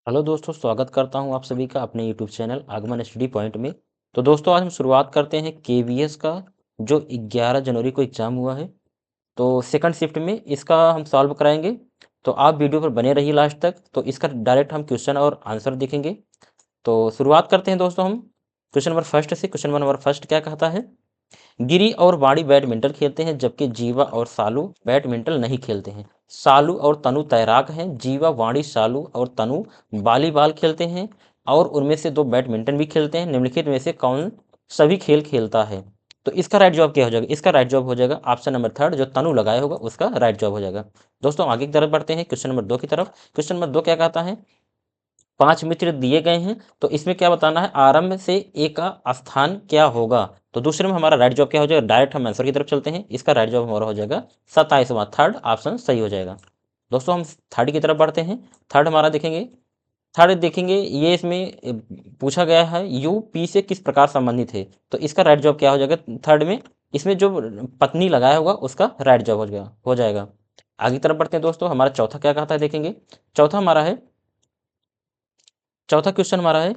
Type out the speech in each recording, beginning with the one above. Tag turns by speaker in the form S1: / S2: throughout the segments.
S1: Hello दोस्तों, स्वागत करता हूं आप सभी का अपने यूट्यूब चैनल आगमन स्टडी पॉइंट में। तो दोस्तों, आज हम शुरुआत करते हैं केवीएस का, जो 11 जनवरी को एग्ज़ाम हुआ है। तो सेकंड शिफ्ट में इसका हम सॉल्व कराएंगे। तो आप वीडियो पर बने रहिए लास्ट तक। तो इसका डायरेक्ट हम क्वेश्चन और आंसर देखेंगे। तो शुरुआत करते हैं दोस्तों हम क्वेश्चन नंबर फर्स्ट से। क्वेश्चन नंबर फर्स्ट क्या कहता है? गिरी और वाणी बैडमिंटन खेलते हैं, जबकि जीवा और सालू बैडमिंटन नहीं खेलते हैं। सालू और तनु तैराक हैं, जीवा, वाणी, सालू और तनु वॉलीबॉल खेलते हैं और उनमें से दो बैडमिंटन भी खेलते हैं। निम्नलिखित में से कौन सभी खेल खेलता है? तो इसका राइट जवाब क्या हो जाएगा? इसका राइट जवाब हो जाएगा ऑप्शन नंबर थर्ड, जो तनु लगाया होगा उसका राइट जवाब हो जाएगा। दोस्तों, आगे की तरफ बढ़ते हैं क्वेश्चन नंबर दो की तरफ। क्वेश्चन नंबर दो क्या कहता है? पांच मित्र दिए गए हैं, तो इसमें क्या बताना है? आरंभ से ए का स्थान क्या होगा? तो दूसरे में हमारा राइट जवाब क्या हो जाएगा? डायरेक्ट हम आंसर की तरफ चलते हैं। इसका राइट जवाब हमारा हो जाएगा 27वां, थर्ड ऑप्शन सही हो जाएगा। दोस्तों, हम थर्ड की तरफ बढ़ते हैं। थर्ड हमारा देखेंगे। थर्ड देखेंगे, ये इसमें पूछा गया है यू पी से किस प्रकार संबंधित है। तो इसका राइट जवाब क्या हो जाएगा? थर्ड में इसमें जो पत्नी लगाया होगा उसका राइट जवाब हो जाएगा। आगे की तरफ बढ़ते हैं दोस्तों। हमारा चौथा क्या कहता है देखेंगे। चौथा हमारा है, चौथा क्वेश्चन हमारा है,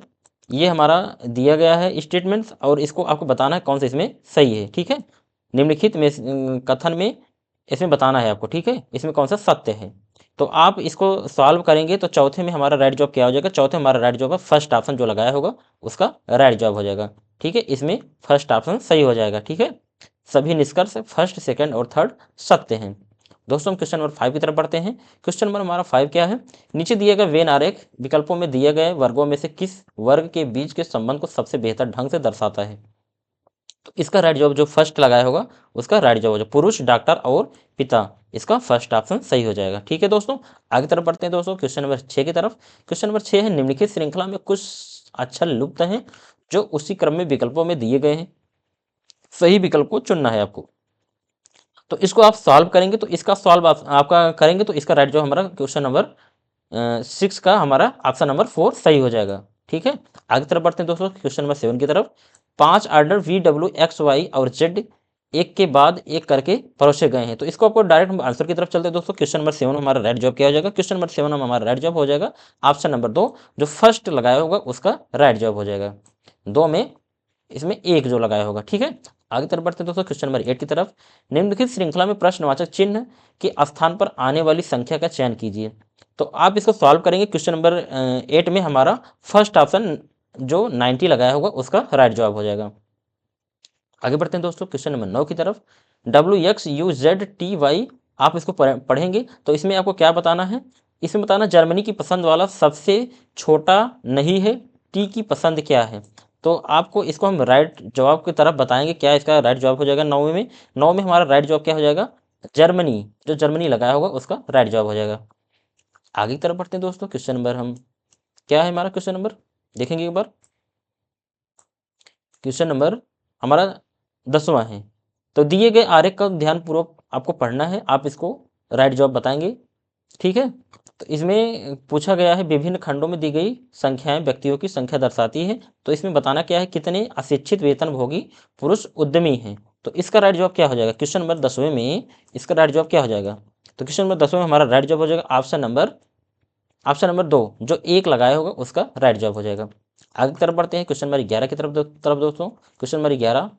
S1: ये हमारा दिया गया है स्टेटमेंट्स और इसको आपको बताना है कौन सा इसमें सही है। ठीक है, निम्नलिखित में कथन में इसमें बताना है आपको। ठीक है, इसमें कौन सा सत्य है। तो आप इसको सॉल्व करेंगे तो चौथे में हमारा राइट जवाब क्या हो जाएगा? चौथे में हमारा राइट जवाब है फर्स्ट ऑप्शन जो लगाया होगा उसका राइट जवाब हो जाएगा। ठीक है, इसमें फर्स्ट ऑप्शन सही हो जाएगा। ठीक है, सभी निष्कर्ष फर्स्ट, सेकंड और थर्ड सत्य हैं। दोस्तों, हम क्वेश्चन नंबर फाइव की तरफ बढ़ते हैं। क्वेश्चन नंबर हमारा फाइव क्या है? नीचे दिए गए वेन आरेख विकल्पों में दिए गए वर्गों में से किस वर्ग के बीच के संबंध को सबसे बेहतर ढंग से दर्शाता है? तो इसका राइट जवाब जो फर्स्ट लगाया होगा उसका राइट जवाब हो जाएगा पुरुष, डॉक्टर और पिता। इसका फर्स्ट ऑप्शन सही हो जाएगा। ठीक है दोस्तों, आगे तरफ बढ़ते हैं दोस्तों क्वेश्चन नंबर छः की तरफ। क्वेश्चन नंबर छः है, निम्नलिखित श्रृंखला में कुछ अक्षर लुप्त हैं जो उसी क्रम में विकल्पों में दिए गए हैं। सही विकल्प को चुनना है आपको। तो इसको आप सॉल्व करेंगे तो इसका सॉल्व आपका करेंगे तो इसका राइट जवाब हमारा क्वेश्चन नंबर सिक्स का हमारा ऑप्शन नंबर फोर सही हो जाएगा। ठीक है, आगे तरफ बढ़ते हैं दोस्तों क्वेश्चन नंबर सेवन की तरफ। पांच order V W X Y और जेड एक के बाद एक करके परोसे गए हैं। तो इसको आपको डायरेक्ट हम आंसर की तरफ चलते हैं दोस्तों। क्वेश्चन नंबर सेवन हमारा राइट जवाब क्या हो जाएगा? क्वेश्चन नंबर सेवन में हमारा राइट जवाब हो जाएगा ऑप्शन नंबर दो, जो फर्स्ट लगाया होगा उसका राइट जवाब हो जाएगा। दो में इसमें एक जो लगाया होगा। ठीक है, आगे तरफ बढ़ते हैं दोस्तों क्वेश्चन नंबर एट की तरफ। निम्नलिखित श्रृंखला में प्रश्नवाचक चिन्ह के स्थान पर आने वाली संख्या का चयन कीजिए। तो आप इसको सॉल्व करेंगे। क्वेश्चन नंबर एट में हमारा फर्स्ट ऑप्शन जो 90 लगाया होगा उसका राइट जवाब हो जाएगा। आगे बढ़ते हैं दोस्तों क्वेश्चन नंबर नौ की तरफ। WXUZTY, आप इसको पढ़ेंगे तो इसमें आपको क्या बताना है? इसमें बताना जर्मनी की पसंद वाला सबसे छोटा नहीं है, टी की पसंद क्या है? तो आपको इसको हम राइट जवाब की तरफ बताएंगे क्या इसका राइट जवाब हो जाएगा। नौवें में, नौ में हमारा राइट जवाब क्या हो जाएगा? जर्मनी, जो जर्मनी लगाया होगा उसका राइट जवाब हो जाएगा। आगे की तरफ बढ़ते हैं दोस्तों क्वेश्चन नंबर हम, क्या है हमारा क्वेश्चन नंबर देखेंगे एक बार। क्वेश्चन नंबर हमारा 10वां है। तो दिए गए आरेख का ध्यानपूर्वक आपको पढ़ना है, आप इसको राइट जवाब बताएंगे। ठीक है, तो इसमें पूछा गया है विभिन्न खंडों में दी गई संख्याएं व्यक्तियों की संख्या दर्शाती है। तो इसमें बताना क्या है? कितने अशिक्षित वेतनभोगी पुरुष उद्यमी हैं। तो इसका राइट जवाब क्या हो जाएगा? क्वेश्चन नंबर 10वें में इसका राइट जवाब क्या हो जाएगा? तो क्वेश्चन नंबर 10वें में हमारा राइट जवाब हो जाएगा ऑप्शन नंबर दो, जो एक लगाया होगा उसका राइट जवाब हो जाएगा। आगे की तरफ बढ़ते हैं क्वेश्चन नंबर 11 की तरफ दोस्तों। क्वेश्चन नंबर 11,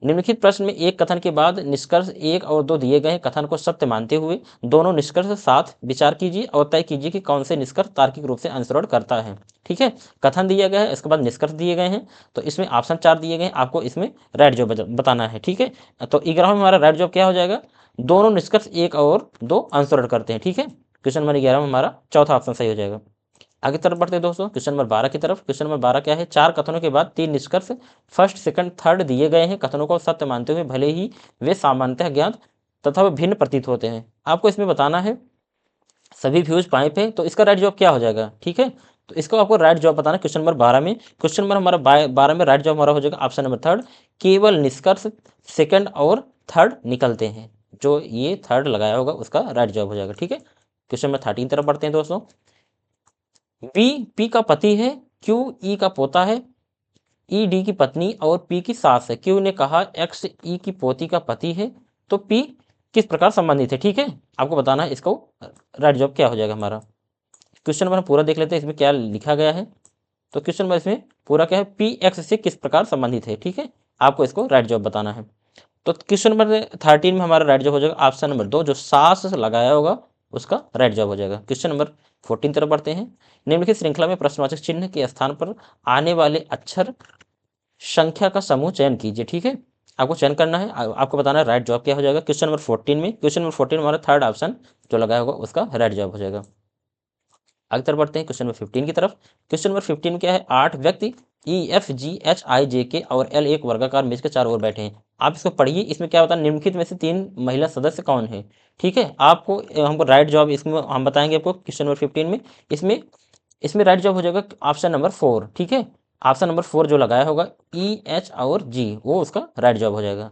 S1: निम्नलिखित प्रश्न में एक कथन के बाद निष्कर्ष एक और दो दिए गए हैं। कथन को सत्य मानते हुए दोनों निष्कर्ष साथ विचार कीजिए और तय कीजिए कि कौन से निष्कर्ष तार्किक रूप से अनुसरण करता है। ठीक है, कथन दिया गया है, इसके बाद निष्कर्ष दिए गए हैं। तो इसमें ऑप्शन चार दिए गए हैं, आपको इसमें राइट जवाब बताना है। ठीक है, तो 11 में हमारा राइट जवाब क्या हो जाएगा? दोनों निष्कर्ष एक और दो अनुसरण करते हैं। ठीक है, क्वेश्चन नंबर 11 में हमारा चौथा ऑप्शन सही हो जाएगा। आगे तरफ बढ़ते हैं दोस्तों क्वेश्चन नंबर 12 की तरफ। क्वेश्चन नंबर 12 क्या है? चार कथनों के बाद तीन निष्कर्ष फर्स्ट, सेकंड, थर्ड दिए गए हैं। कथनों को सत्य मानते हुए भले ही वे सामान्यतः ज्ञात तथा वे भिन्न प्रतीत होते हैं। आपको इसमें बताना है सभी फ्यूज पाइप है। तो इसका राइट जवाब क्या हो जाएगा? ठीक है, तो इसको आपको राइट जवाब बताना है क्वेश्चन नंबर 12 में। क्वेश्चन नंबर हमारा 12 में राइट जवाब हमारा हो जाएगा ऑप्शन नंबर थर्ड, केवल निष्कर्ष सेकंड और थर्ड निकलते हैं। जो ये थर्ड लगाया होगा उसका राइट जवाब हो जाएगा। ठीक है, क्वेश्चन नंबर 13 तरफ बढ़ते हैं दोस्तों। बी पी का पति है, क्यू ई का पोता है, ई डी की पत्नी और पी की सास है। क्यू ने कहा एक्स ई की पोती का पति है, तो पी किस प्रकार संबंधित है? ठीक है, आपको बताना है इसको राइट जवाब क्या हो जाएगा हमारा। क्वेश्चन नंबर हम पूरा देख लेते हैं इसमें क्या लिखा गया है। तो क्वेश्चन नंबर इसमें पूरा क्या है, पी एक्स से किस प्रकार संबंधित है, ठीक है, आपको इसको राइट जवाब बताना है। तो क्वेश्चन नंबर 13 में हमारा राइट जवाब हो जाएगा ऑप्शन नंबर 2, जो सास लगाया होगा उसका राइट जवाब हो जाएगा। क्वेश्चन नंबर 14 तरफ बढ़ते हैं। निम्नलिखित श्रृंखला में प्रश्नवाचक चिन्ह के स्थान पर आने वाले अक्षर संख्या का समूह चयन कीजिए, ठीक है, आपको चयन करना है, आपको बताना है राइट जवाब क्या हो जाएगा। क्वेश्चन नंबर 14 में, क्वेश्चन नंबर 14 हमारा थर्ड ऑप्शन जो लगाया होगा उसका राइट जवाब हो जाएगा। आगे तरफ बढ़ते हैं क्वेश्चन नंबर 15 की तरफ। क्वेश्चन नंबर 15 में क्या है, 8 व्यक्ति EFGHIJK और L एक वर्गाकार मेज के चारों ओर बैठे हैं। आप इसको पढ़िए, इसमें क्या होता है, निम्नलिखित में से 3 महिला सदस्य कौन है, ठीक है, आपको हमको राइट जवाब इसमें हम बताएंगे आपको क्वेश्चन नंबर 15 में। इसमें इसमें राइट जवाब हो जाएगा ऑप्शन नंबर 4, ठीक है, ऑप्शन नंबर 4 जो लगाया होगा EH और G वो उसका राइट जवाब हो जाएगा,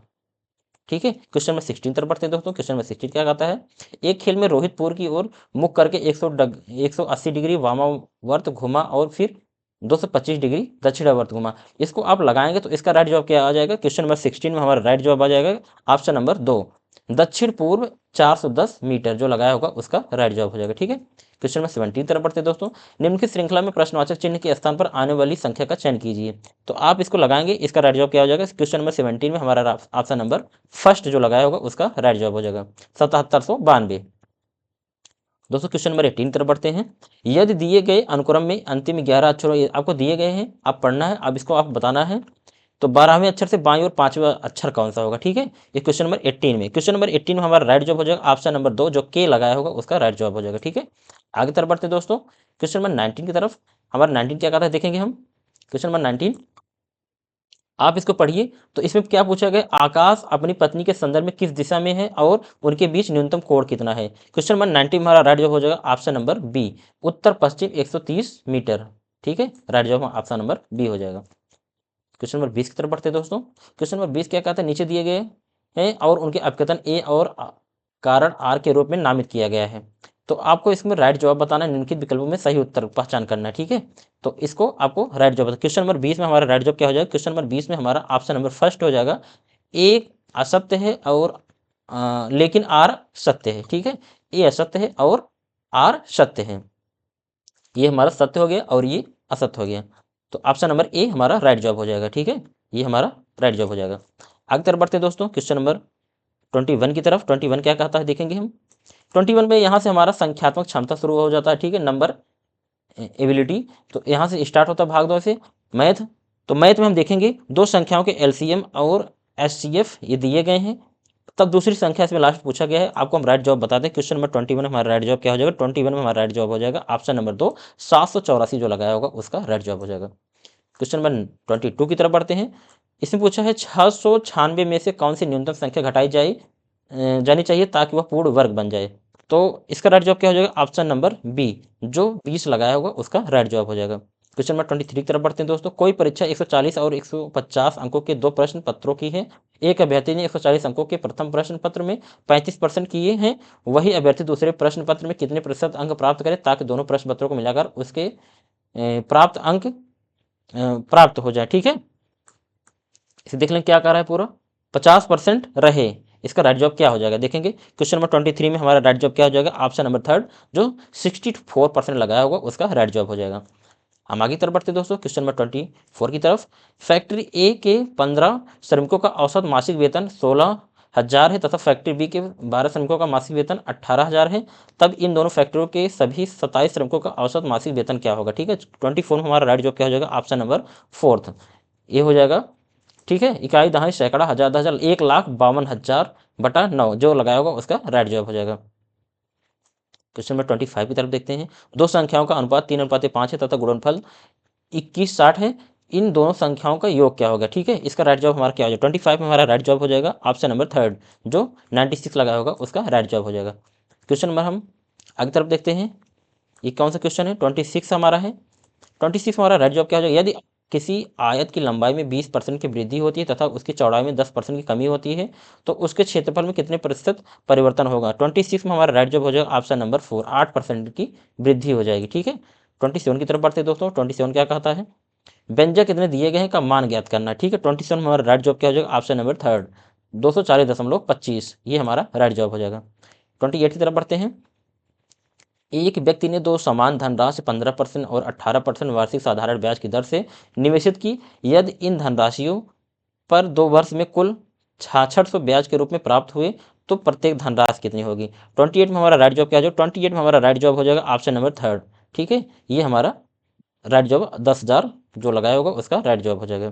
S1: ठीक है। क्वेश्चन नंबर 16 तरफ बढ़ते हैं दोस्तों। क्वेश्चन नंबर 16 क्या कहता है, एक खेल में रोहित पूर्व की ओर मुख करके 180 डिग्री वामावर्त घुमा और फिर 225 डिग्री दक्षिणावर्त घुमा। इसको आप लगाएंगे तो इसका राइट जवाब क्या आ जाएगा। क्वेश्चन नंबर 16 में हमारा राइट जवाब आ जाएगा ऑप्शन नंबर 2, दक्षिण पूर्व 410 मीटर जो लगाया होगा उसका राइट जवाब हो जाएगा, ठीक है। क्वेश्चन नंबर 17 तरफ बढ़ते हैं दोस्तों। निम्नलिखित श्रृंखला में प्रश्नवाचक चिन्ह के स्थान पर आने वाली संख्या का चयन कीजिए। तो आप इसको लगाएंगे, इसका राइट जवाब क्या हो जाएगा। क्वेश्चन नंबर 17 में हमारा ऑप्शन नंबर फर्स्ट जो लगाया होगा उसका राइट जवाब हो जाएगा 7792। दोस्तों क्वेश्चन नंबर 18 तरफ बढ़ते हैं। यदि दिए गए अनुक्रम में अंतिम 11 अक्षरों आपको दिए गए हैं, आप पढ़ना है, अब इसको आप बताना है। तो 12वें अक्षर से बाईं और 5वां अक्षर कौन सा होगा, ठीक है, ये क्वेश्चन नंबर 18 में। क्वेश्चन नंबर 18 में हमारा राइट जवाब हो जाएगा ऑप्शन नंबर 2, जो के लगाया होगा उसका राइट जवाब हो जाएगा, ठीक है। आगे तरफ बढ़ते दोस्तों, क्वेश्चन नंबर 19 की तरफ। हमारा 19 क्या कहता है देखेंगे हम। क्वेश्चन नंबर 19 आप इसको पढ़िए। तो इसमें क्या पूछा गया, आकाश अपनी पत्नी के संदर्भ में किस दिशा में है और उनके बीच न्यूनतम कोण कितना है। क्वेश्चन नंबर 19 में हमारा राइट जवाब हो जाएगा ऑप्शन नंबर बी, उत्तर पश्चिम 130 मीटर, ठीक है, राइट जवाब ऑप्शन नंबर बी हो जाएगा। क्वेश्चन नंबर 20 की तरफ बढ़ते हैं दोस्तों। क्वेश्चन नंबर 20 क्या कहता है, नीचे दिए गए हैं और उनके अपकथन ए और कारण आर के रूप में नामित किया गया है। तो आपको इसमें राइट जवाब बताना है, निम्नलिखित विकल्पों में सही उत्तर पहचान करना है, ठीक है। तो इसको आपको राइट जवाब बताना। क्वेश्चन नंबर 20 में हमारा राइट जवाब क्या हो जाएगा। क्वेश्चन नंबर 20 में हमारा ऑप्शन नंबर फर्स्ट हो जाएगा, ए असत्य है और लेकिन आर सत्य है, ठीक है, ए असत्य है और आर सत्य है, ये हमारा सत्य हो गया और ये असत्य हो गया। तो ऑप्शन नंबर ए हमारा राइट जवाब हो जाएगा, ठीक है, ये हमारा राइट जवाब हो जाएगा। आगे तरफ बढ़ते हैं दोस्तों क्वेश्चन नंबर 21 की तरफ। 21 क्या कहता है देखेंगे हम। 21 में यहाँ से हमारा संख्यात्मक क्षमता शुरू हो जाता है, ठीक है, नंबर एबिलिटी। तो यहाँ से स्टार्ट होता है भाग 2 से मैथ। तो मैथ में हम देखेंगे दो संख्याओं के एलसीएम और एचसीएफ ये दिए गए हैं, तब दूसरी संख्या इसमें लास्ट पूछा गया है, आपको हम राइट जवाब बताते हैं। क्वेश्चन नंबर 21 में हमारा राइट जवाब क्या हो जाएगा। 21 में हमारा राइट जवाब हो जाएगा ऑप्शन नंबर 2, 784 जो लगाया होगा उसका राइट जवाब हो जाएगा। क्वेश्चन नंबर 22 की तरफ बढ़ते हैं। इसमें पूछा है 696 में से कौन सी न्यूनतम संख्या घटाई जानी चाहिए ताकि वह पूर्ण वर्ग बन जाए। तो इसका राइट जवाब क्या हो जाएगा ऑप्शन नंबर बी, जो 20 लगाया होगा उसका राइट जवाब हो जाएगा। क्वेश्चन नंबर 23 की तरफ बढ़ते हैं दोस्तों। कोई परीक्षा 140 और 150 अंकों के 2 प्रश्न पत्रों की है। एक अभ्यर्थी ने 140 अंकों के प्रथम प्रश्न पत्र में 35% किए हैं, वही अभ्यर्थी दूसरे प्रश्न पत्र में कितने प्रतिशत अंक प्राप्त करे ताकि दोनों प्रश्न पत्रों को मिलाकर उसके प्राप्त अंक प्राप्त हो जाए, ठीक है। इसे देख लें क्या कह रहा है पूरा, 50% रहे, इसका राइट जवाब क्या हो जाएगा देखेंगे। क्वेश्चन नंबर 23 में हमारा राइट जवाब क्या हो जाएगा ऑप्शन नंबर थर्ड, जो 64% लगाया होगा उसका राइट जवाब हो जाएगा। हम आगे तरफ बढ़ते दोस्तों क्वेश्चन नंबर 24 की तरफ। फैक्ट्री ए के 15 श्रमिकों का औसत मासिक वेतन 16,000 है तथा फैक्ट्री बी के 12 श्रमिकों का मासिक वेतन 18,000 है, तब इन दोनों फैक्ट्रियों के सभी 27 श्रमिकों का औसत मासिक वेतन क्या होगा, ठीक है। 24 में हमारा राइट जवाब क्या हो जाएगा ऑप्शन नंबर फोर्थ, ये हो जाएगा, ठीक है, इकाई दहाई सैकड़ा हजार 10,000 1,52,000 बटा 9 जो लगाया होगा उसका राइट जवाब हो जाएगा। क्वेश्चन नंबर 25 की तरफ देखते हैं। दो संख्याओं का अनुपात 3:5 है तथा गुणनफल 2160 है, इन दोनों संख्याओं का योग क्या होगा, ठीक है, इसका राइट जवाब हमारा क्या हो जाएगा। 25 में हमारा राइट जवाब हो जाएगा ऑप्शन नंबर थर्ड, जो 96 लगाया होगा उसका राइट जवाब हो जाएगा। क्वेश्चन नंबर हम आगे तरफ देखते हैं, ये कौन सा क्वेश्चन है, 26 हमारा है। 26 में हमारा राइट जवाब क्या हो जाएगा, यदि किसी आयत की लंबाई में 20% की वृद्धि होती है तथा उसकी चौड़ाई में 10% की कमी होती है तो उसके क्षेत्रफल में कितने प्रतिशत परिवर्तन होगा। 26 में हमारा राइट जवाब हो जाएगा ऑप्शन नंबर 4, 8% की वृद्धि हो जाएगी, ठीक है। 27 की तरफ बढ़ते हैं दोस्तों। 27 क्या कहता है, व्यंजक कितने दिए गए हैं का मान ज्ञात करना, ठीक है। 27 में हमारा राइट जवाब क्या हो जाएगा ऑप्शन नंबर थर्ड, 240.25, ये हमारा राइट जवाब हो जाएगा। 28 की तरफ बढ़ते हैं। एक व्यक्ति ने दो समान धनराशि 15% और 18% वार्षिक साधारण ब्याज की दर से निवेशित की। यदि इन धनराशियों पर 2 वर्ष में कुल 6600 ब्याज के रूप में प्राप्त हुए तो प्रत्येक धनराशि कितनी होगी। 28 में हमारा राइट जॉब क्या हो जाएगा, 28 में हमारा राइट जॉब हो जाएगा ऑप्शन नंबर थर्ड। ठीक है, ये हमारा राइट जॉब 10,000 जो लगाया होगा उसका राइट जॉब हो जाएगा।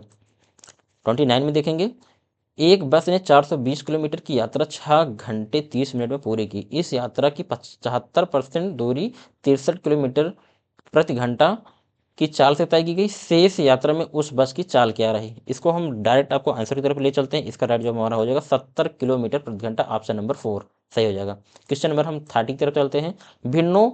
S1: 29 में देखेंगे, एक बस ने 420 किलोमीटर की यात्रा 6 घंटे 30 मिनट में पूरी की। इस यात्रा की 75% दूरी 63 किलोमीटर प्रति घंटा की चाल से तय की गई। शेष यात्रा में उस बस की चाल क्या रही। इसको हम डायरेक्ट आपको आंसर की तरफ ले चलते हैं। इसका राइट जवाब हमारा हो जाएगा 70 किलोमीटर प्रति घंटा, ऑप्शन नंबर 4 सही हो जाएगा। क्वेश्चन नंबर हम 30 की तरफ चलते हैं। भिन्नों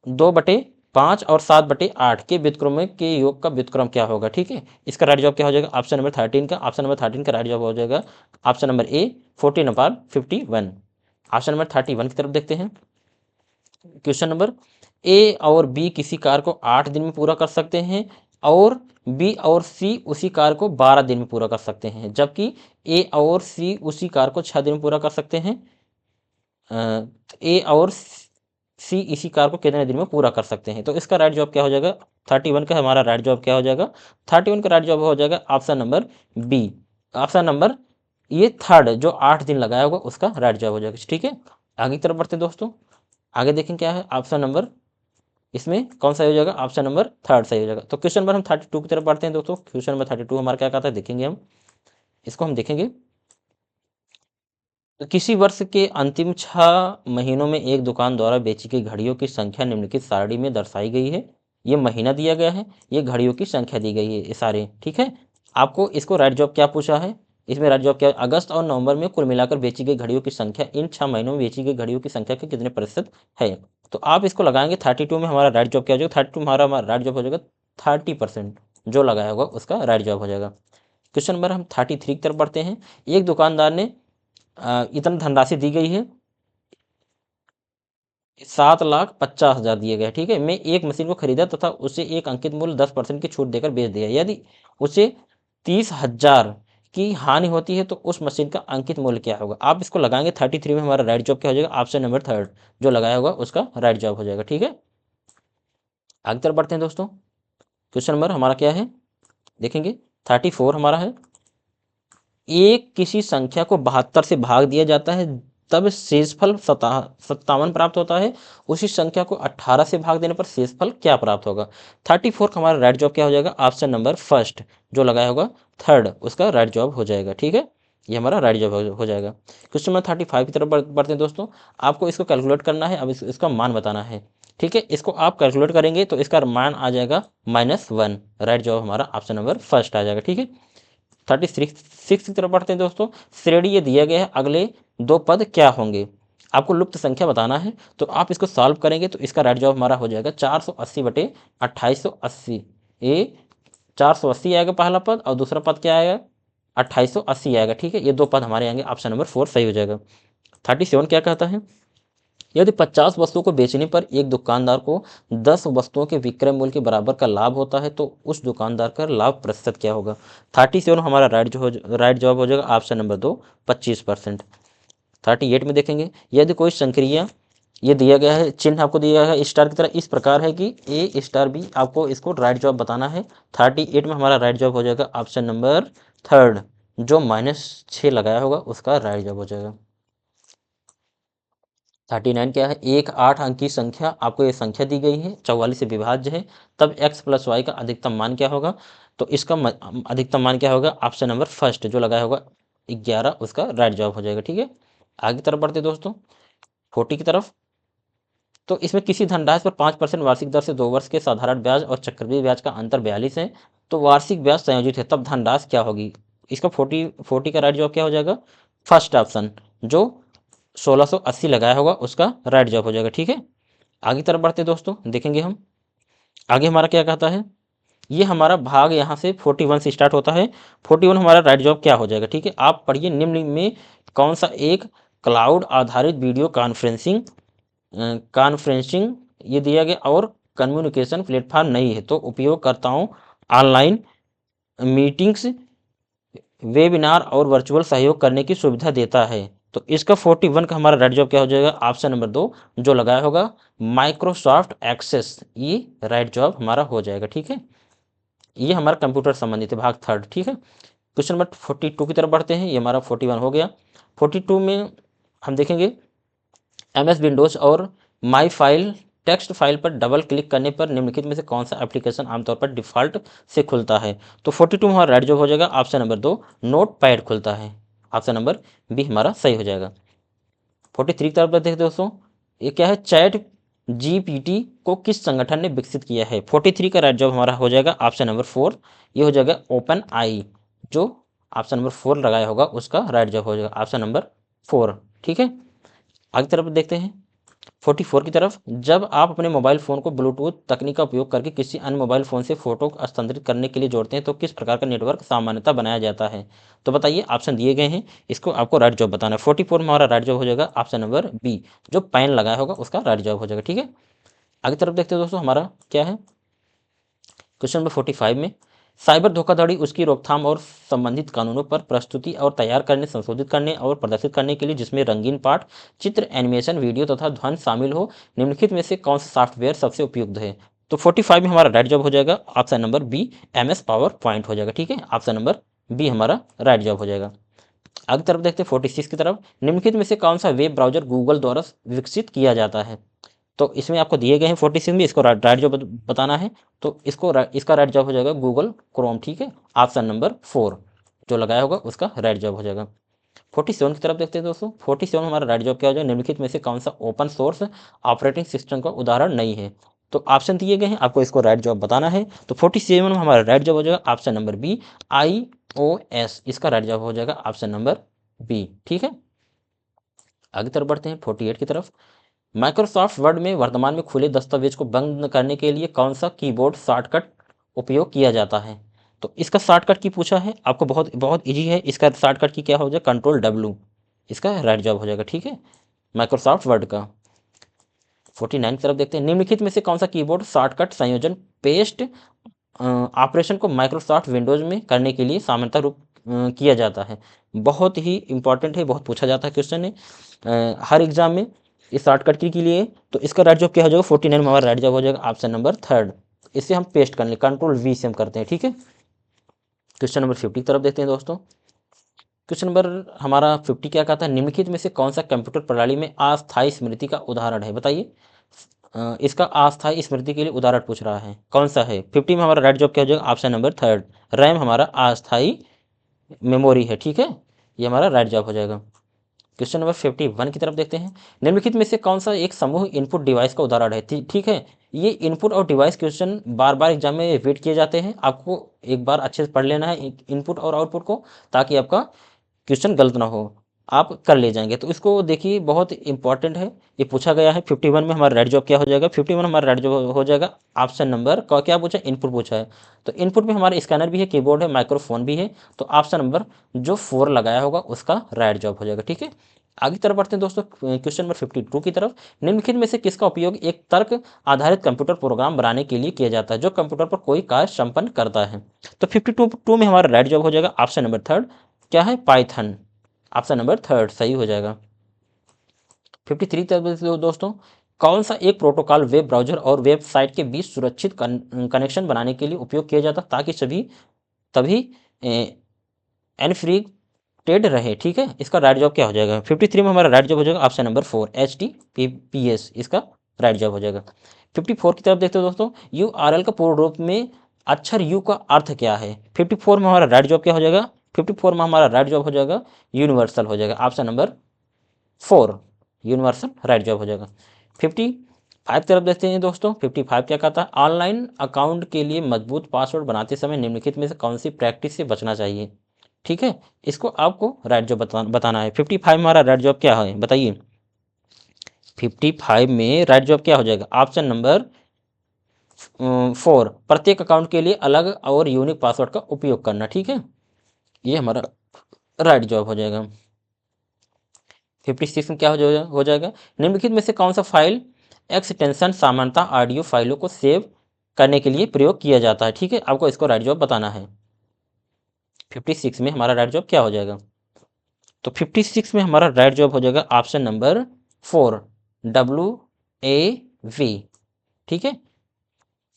S1: 2/5 और 7/8 के व्युत्क्रम के योग का व्युत्क्रम क्या होगा। ठीक है, इसका राइट जवाब क्या हो जाएगा, ऑप्शन नंबर 13 का। ऑप्शन नंबर 13 का राइट जवाब हो जाएगा option number A 14/51। Option number 31 की तरफ देखते हैं। क्वेश्चन नंबर, ए और बी किसी कार्य को 8 दिन में पूरा कर सकते हैं और बी और सी उसी कार्य को 12 दिन में पूरा कर सकते हैं, जबकि ए और सी उसी कार्य को 6 दिन में पूरा कर सकते हैं। ए और सी इसी कार्य को कितने दिन में पूरा कर सकते हैं। तो इसका राइट जवाब क्या हो जाएगा, 31 का हमारा राइट जवाब क्या हो जाएगा, 31 का राइट जवाब हो जाएगा option number B. Option number ये थर्ड जो 8 दिन लगाया होगा उसका राइट जवाब हो जाएगा। ठीक है, आगे की तरफ बढ़ते हैं दोस्तों। आगे देखें क्या है ऑप्शन नंबर, इसमें कौन सा हो जाएगा, ऑप्शन नंबर थर्ड सही हो जाएगा। तो क्वेश्चन नंबर हम 32 की तरफ बढ़ते हैं दोस्तों। क्वेश्चन नंबर 32 हमारा क्या कहता है देखेंगे हम, इसको हम देखेंगे। तो किसी वर्ष के अंतिम 6 महीनों में एक दुकान द्वारा बेची गई घड़ियों की संख्या निम्नलिखित सारणी में दर्शाई गई है। ये महीना दिया गया है, ये घड़ियों की संख्या दी गई है, ये सारे। ठीक है, आपको इसको राइट जॉब क्या पूछा है, इसमें राइट जॉब क्या, अगस्त और नवंबर में कुल मिलाकर बेची गई घड़ियों की संख्या इन 6 महीनों में बेची गई घड़ियों की संख्या के कितने प्रतिशत है। तो आप इसको लगाएंगे 32 में हमारा राइट जॉब क्या हो जाएगा, 32 हमारा राइट जॉब हो जाएगा 30%, जो लगाया होगा उसका राइट जॉब हो जाएगा। क्वेश्चन नंबर हम 33 की तरफ बढ़ते हैं। एक दुकानदार ने इतना धनराशि दी गई है, 7,50,000 दिए गए। ठीक है, मैं एक मशीन को खरीदा तथा उसे एक अंकित मूल्य 10% की छूट देकर बेच दिया। यदि उसे 30,000 की हानि होती है तो उस मशीन का अंकित मूल्य क्या होगा। आप इसको लगाएंगे 33 में हमारा राइट जॉब क्या हो जाएगा, ऑप्शन नंबर थर्ड, जो लगाया होगा उसका राइट जॉब हो जाएगा। ठीक है, आगे तरफ बढ़ते हैं दोस्तों। क्वेश्चन नंबर हमारा क्या है देखेंगे, 34 हमारा है। एक किसी संख्या को 72 से भाग दिया जाता है तब शेषफल 57 प्राप्त होता है। उसी संख्या को 18 से भाग देने पर शेषफल क्या प्राप्त होगा। 34 का हमारा राइट जॉब क्या हो जाएगा, ऑप्शन नंबर फर्स्ट, जो लगाया होगा थर्ड, उसका राइट जॉब हो जाएगा। ठीक है, ये हमारा राइट जॉब हो जाएगा। क्वेश्चन नंबर 35 की तरफ बढ़ते हैं दोस्तों। आपको इसको कैलकुलेट करना है, अब इसका मान बताना है। ठीक है, इसको आप कैलकुलेट करेंगे तो इसका मान आ जाएगा -1, राइट जॉब हमारा ऑप्शन नंबर फर्स्ट आ जाएगा। ठीक है, 36 की तरफ बढ़ते हैं दोस्तों। श्रेणी ये दिया गया है, अगले दो पद क्या होंगे, आपको लुप्त संख्या बताना है। तो आप इसको सॉल्व करेंगे तो इसका राइट जवाब हमारा हो जाएगा 480/2880। ये 480 आएगा पहला पद और दूसरा पद क्या आएगा, 2880 आएगा। ठीक है, ये दो पद हमारे आएंगे, ऑप्शन नंबर 4 सही हो जाएगा। 37 क्या कहता है, यदि 50 वस्तुओं को बेचने पर एक दुकानदार को 10 वस्तुओं के विक्रय मूल्य के बराबर का लाभ होता है तो उस दुकानदार का लाभ प्रतिशत क्या होगा। 37 हमारा राइट जवाब हो जाएगा ऑप्शन नंबर 2 25%। 38 में देखेंगे, यदि कोई संक्रिया ये दिया गया है, चिन्ह आपको दिया गया है स्टार की तरह, इस प्रकार है कि ए स्टार बी, आपको इसको राइट जवाब बताना है। 38 में हमारा राइट जवाब हो जाएगा ऑप्शन नंबर थर्ड, जो -6 लगाया होगा उसका राइट जवाब हो जाएगा। 39 क्या है, एक 8 अंक की संख्या, आपको ये संख्या दी गई है 44 से विभाज्य है, तब x + y का अधिकतम मान क्या होगा। तो इसका अधिकतम मान क्या होगा, ऑप्शन नंबर फर्स्ट, जो लगाया होगा 11, उसका राइट जवाब हो जाएगा। ठीक है, आगे तरफ बढ़ते दोस्तों 40 की तरफ। तो इसमें किसी धनराशि पर 5% वार्षिक दर से 2 वर्ष के साधारण ब्याज और चक्रवृद्धि ब्याज का अंतर 42 है, तो वार्षिक ब्याज संयोजित है, तब धनराशि क्या होगी। इसका 40 का राइट जवाब क्या हो जाएगा, फर्स्ट ऑप्शन, जो 1680 लगाया होगा उसका राइट जवाब हो जाएगा। ठीक है, आगे तरफ बढ़ते दोस्तों देखेंगे हम, आगे हमारा क्या कहता है, ये हमारा भाग यहाँ से 41 से स्टार्ट होता है। 41 हमारा राइट जवाब क्या हो जाएगा। ठीक है, आप पढ़िए, निम्न में कौन सा एक क्लाउड आधारित वीडियो कॉन्फ्रेंसिंग ये दिया गया और कम्युनिकेशन प्लेटफॉर्म नहीं है, तो उपयोगकर्ताओं ऑनलाइन मीटिंग्स, वेबिनार और वर्चुअल सहयोग करने की सुविधा देता है। तो इसका 41 का हमारा राइट जवाब क्या हो जाएगा? ऑप्शन नंबर 2 जो लगाया होगा माइक्रोसॉफ्ट एक्सेस, ये राइट जवाब हमारा हो जाएगा। ठीक है, ये हमारा कंप्यूटर संबंधित है, भाग थर्ड। ठीक है, क्वेश्चन नंबर 42 की तरफ बढ़ते हैं। ये हमारा 41 हो गया। 42 में हम देखेंगे MS विंडोज और माई फाइल टेक्स्ट फाइल पर डबल क्लिक करने पर निम्नलिखित में से कौन सा एप्लीकेशन आमतौर पर डिफ़ॉल्ट से खुलता है? तो 42 में हमारा राइट जवाब हो जाएगा ऑप्शन नंबर 2 नोट पैड खुलता है। ऑप्शन नंबर बी हमारा सही हो जाएगा। 43 की तरफ बढ़ते हैं दोस्तों। ये क्या है? चैट GPT को किस संगठन ने विकसित किया है? 43 का राइट जवाब हमारा हो जाएगा ऑप्शन नंबर 4, ये हो जाएगा ओपन आई। जो ऑप्शन नंबर 4 लगाया होगा उसका राइट जवाब हो जाएगा ऑप्शन नंबर 4। ठीक है, आगे तरफ देखते हैं 44 की तरफ। जब आप अपने मोबाइल फ़ोन को ब्लूटूथ तकनीक का उपयोग करके किसी अन्य मोबाइल फ़ोन से फ़ोटो हस्तांतरित करने के लिए जोड़ते हैं तो किस प्रकार का नेटवर्क सामान्यतः बनाया जाता है? तो बताइए, ऑप्शन दिए गए हैं, इसको आपको राइट जवाब बताना है। 44 में हमारा राइट जवाब हो जाएगा ऑप्शन नंबर बी, जो पैन लगाया होगा उसका राइट जवाब हो जाएगा। ठीक है, आगे तरफ देखते हैं दोस्तों, हमारा क्या है क्वेश्चन नंबर 45 में साइबर धोखाधड़ी उसकी रोकथाम और संबंधित कानूनों पर प्रस्तुति और तैयार करने, संशोधित करने और प्रदर्शित करने के लिए जिसमें रंगीन पाठ, चित्र, एनिमेशन, वीडियो तथा ध्वनि शामिल हो, निम्नलिखित में से कौन सा सॉफ्टवेयर सबसे उपयुक्त है? तो 45 में हमारा राइट जवाब हो जाएगा option number B, MS power point हो जाएगा। ठीक है, ऑप्शन नंबर बी हमारा राइट जवाब हो जाएगा। आगे तरफ देखते हैं 46 की तरफ। निम्नलिखित में से कौन सा वेब ब्राउजर गूगल द्वारा विकसित किया जाता है? तो इसमें आपको दिए गए हैं 46 में, इसको राइट जवाब बताना है। तो इसका राइट जवाब हो जाएगा गूगल क्रोम। ठीक है, ऑप्शन नंबर 4 जो लगाया होगा उसका राइट जवाब हो जाएगा। 47 की तरफ देखते हैं दोस्तों। 47 हमारा राइट जवाब क्या हो जाएगा? निम्नलिखित में से कौन सा ओपन सोर्स ऑपरेटिंग सिस्टम का उदाहरण नहीं है? तो ऑप्शन दिए गए हैं, आपको इसको राइट जवाब बताना है। तो 47 में हमारा राइट जवाब हो जाएगा ऑप्शन नंबर बी, iOS, इसका राइट जवाब हो जाएगा ऑप्शन नंबर बी। ठीक है, आगे तरफ बढ़ते हैं 48 की तरफ। माइक्रोसॉफ्ट वर्ड में वर्तमान में खुले दस्तावेज को बंद करने के लिए कौन सा कीबोर्ड शॉर्टकट उपयोग किया जाता है? तो इसका शॉर्टकट की पूछा है आपको, बहुत बहुत इजी है। इसका शॉर्टकट की क्या हो जाएगा? कंट्रोल W, इसका राइट जवाब हो जाएगा। ठीक है, माइक्रोसॉफ्ट वर्ड का। 49 की तरफ देखते हैं। निम्नलिखित में से कौन सा कीबोर्ड शॉर्टकट संयोजन पेस्ट ऑपरेशन को माइक्रोसॉफ्ट विंडोज में करने के लिए सामान्यतः रूप किया जाता है? बहुत ही इंपॉर्टेंट है, बहुत पूछा जाता है क्वेश्चन है हर एग्जाम में इस शॉर्टकट की के लिए। तो इसका राइट जवाब क्या हो जाएगा? 49 में हमारा राइट जवाब हो जाएगा ऑप्शन नंबर 3। इसे हम पेस्ट कर लें, कंट्रोल V से हम करते हैं। ठीक है, क्वेश्चन नंबर 50 की तरफ देखते हैं दोस्तों। क्वेश्चन नंबर हमारा 50 क्या कहता है? निम्नलिखित में से कौन सा कंप्यूटर प्रणाली में अस्थायी स्मृति का उदाहरण है? बताइए, इसका अस्थायी स्मृति के लिए उदाहरण पूछ रहा है, कौन सा है? 50 में हमारा राइट जवाब क्या हो जाएगा? ऑप्शन नंबर 3, रैम हमारा अस्थायी मेमोरी है। ठीक है, ये हमारा राइट जवाब हो जाएगा। क्वेश्चन नंबर 51 की तरफ देखते हैं। निम्नलिखित में से कौन सा एक समूह इनपुट डिवाइस का उदाहरण है? ठीक है, ये इनपुट और डिवाइस क्वेश्चन बार बार एग्जाम में रिपीट किए जाते हैं, आपको एक बार अच्छे से पढ़ लेना है इनपुट और आउटपुट को, ताकि आपका क्वेश्चन गलत ना हो, आप कर ले जाएंगे। तो इसको देखिए, बहुत इंपॉर्टेंट है, ये पूछा गया है। 51 में हमारा राइट जवाब क्या हो जाएगा? 51 हमारा राइट जवाब हो जाएगा ऑप्शन नंबर क्या पूछा? इनपुट पूछा है। तो इनपुट में हमारा स्कैनर भी है, कीबोर्ड है, माइक्रोफोन भी है। तो ऑप्शन नंबर जो 4 लगाया होगा उसका राइट जवाब हो जाएगा। ठीक है, आगे तरफ बढ़ते हैं दोस्तों क्वेश्चन नंबर 52 की तरफ। निम्नलिखित में से किसका उपयोग एक तर्क आधारित कंप्यूटर प्रोग्राम बनाने के लिए किया जाता है जो कंप्यूटर पर कोई कार्य संपन्न करता है? तो 52 में हमारा राइट जवाब हो जाएगा ऑप्शन नंबर 3, क्या है? पाइथन, ऑप्शन नंबर 3 सही हो जाएगा। 53 दोस्तों, कौन सा एक प्रोटोकॉल वेब ब्राउजर और वेबसाइट के बीच सुरक्षित कनेक्शन बनाने के लिए उपयोग किया जाता ताकि तभी एनक्रिप्टेड रहे? ठीक है, इसका राइट जवाब क्या हो जाएगा? 53 में हमारा राइट जवाब हो जाएगा ऑप्शन नंबर 4, HTTPS, इसका राइट जवाब हो जाएगा। 54 की तरफ देखते हो दोस्तों। URL का पूर्ण रूप में अक्षर U का अर्थ क्या है? 54 में हमारा राइट जवाब क्या हो जाएगा? 54 में हमारा राइट जवाब हो जाएगा यूनिवर्सल हो जाएगा, ऑप्शन नंबर 4, यूनिवर्सल राइट जवाब हो जाएगा। 55 की तरफ देखते हैं दोस्तों। 55 क्या कहता है? ऑनलाइन अकाउंट के लिए मजबूत पासवर्ड बनाते समय निम्नलिखित में से कौन सी प्रैक्टिस से बचना चाहिए? ठीक है, इसको आपको राइट जवाब बताना है। 55 में हमारा राइट जवाब क्या है बताइए? 55 में राइट जवाब क्या हो जाएगा? ऑप्शन नंबर 4, प्रत्येक अकाउंट के लिए अलग और यूनिक पासवर्ड का उपयोग करना। ठीक है, ये हमारा राइट जवाब हो जाएगा। 56 में क्या हो जाएगा? निम्नलिखित में से कौन सा फाइल एक्सटेंशन सामान्यतः ऑडियो फाइलों को सेव करने के लिए प्रयोग किया जाता है? ठीक है, आपको इसको राइट जवाब बताना है। 56 में हमारा राइट जवाब क्या हो जाएगा? तो 56 में हमारा राइट जवाब हो जाएगा ऑप्शन नंबर 4 WAV। ठीक है,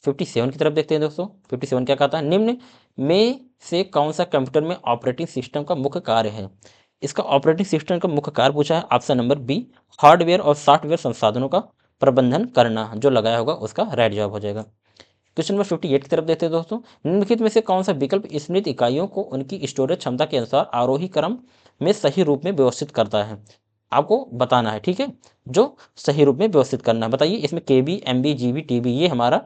S1: 57 की तरफ देखते हैं दोस्तों। 57 क्या कहता है, निम्न में से कौन सा कंप्यूटर में ऑपरेटिंग सिस्टम का मुख्य कार्य है। इसका ऑपरेटिंग सिस्टम का मुख्य कार्य पूछा है, ऑप्शन नंबर बी हार्डवेयर और सॉफ्टवेयर संसाधनों का प्रबंधन करना, जो लगाया होगा उसका राइट जवाब हो जाएगा। क्वेश्चन नंबर 58 की तरफ देखते हैं दोस्तों। निम्नलिखित में से कौन सा विकल्प स्मृति इकाइयों को उनकी स्टोरेज क्षमता के अनुसार आरोही क्रम में सही रूप में व्यवस्थित करता है, आपको बताना है। ठीक है, जो सही रूप में व्यवस्थित करना है, बताइए इसमें केबी, एमबी, जीबी, टीबी, ये हमारा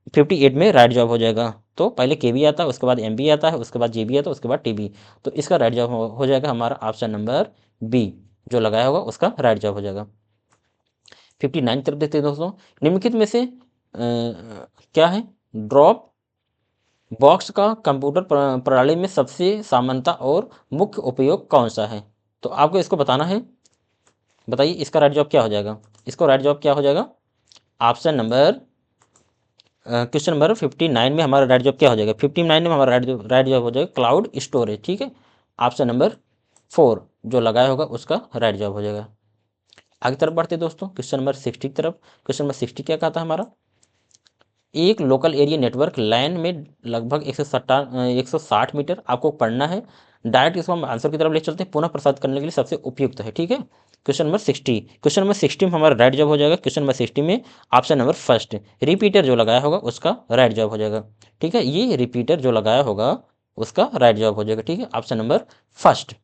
S1: 58 में राइट जवाब हो जाएगा। तो पहले केबी आता है, उसके बाद एमबी आता है, उसके बाद जीबी आता है, उसके बाद टीबी। तो इसका राइट जवाब हो जाएगा हमारा ऑप्शन नंबर बी, जो लगाया होगा उसका राइट जवाब हो जाएगा। 59 तरफ देखते हैं दोस्तों। निम्नलिखित में से क्या है, ड्रॉप बॉक्स का कंप्यूटर प्रणाली में सबसे सामान्यता और मुख्य उपयोग कौन सा है। तो आपको इसको बताना है, बताइए इसका राइट जवाब क्या हो जाएगा। इसको राइट जवाब क्या हो जाएगा, ऑप्शन नंबर क्वेश्चन नंबर 59 में हमारा राइट जवाब क्या हो जाएगा। 59 में हमारा राइट जवाब हो जाएगा क्लाउड स्टोरेज। ठीक है, ऑप्शन नंबर 4 जो लगाया होगा उसका राइट जवाब हो जाएगा। आगे तरफ बढ़ते दोस्तों, क्वेश्चन नंबर 60 की तरफ। क्वेश्चन नंबर 60 क्या कहता है हमारा, एक लोकल एरिया नेटवर्क लैन में लगभग 160 मीटर आपको पढ़ना है। डायरेक्ट इसको हम आंसर की तरफ ले चलते हैं, पुनः प्रसारित करने के लिए सबसे उपयुक्त है। ठीक है, क्वेश्चन नंबर 60, क्वेश्चन नंबर 60 में हमारा राइट जवाब हो जाएगा। क्वेश्चन नंबर 60 में ऑप्शन नंबर फर्स्ट रिपीटर जो लगाया होगा उसका राइट जवाब हो जाएगा। ठीक है, ये रिपीटर जो लगाया होगा उसका राइट जवाब हो जाएगा। ठीक है, ऑप्शन नंबर फर्स्ट।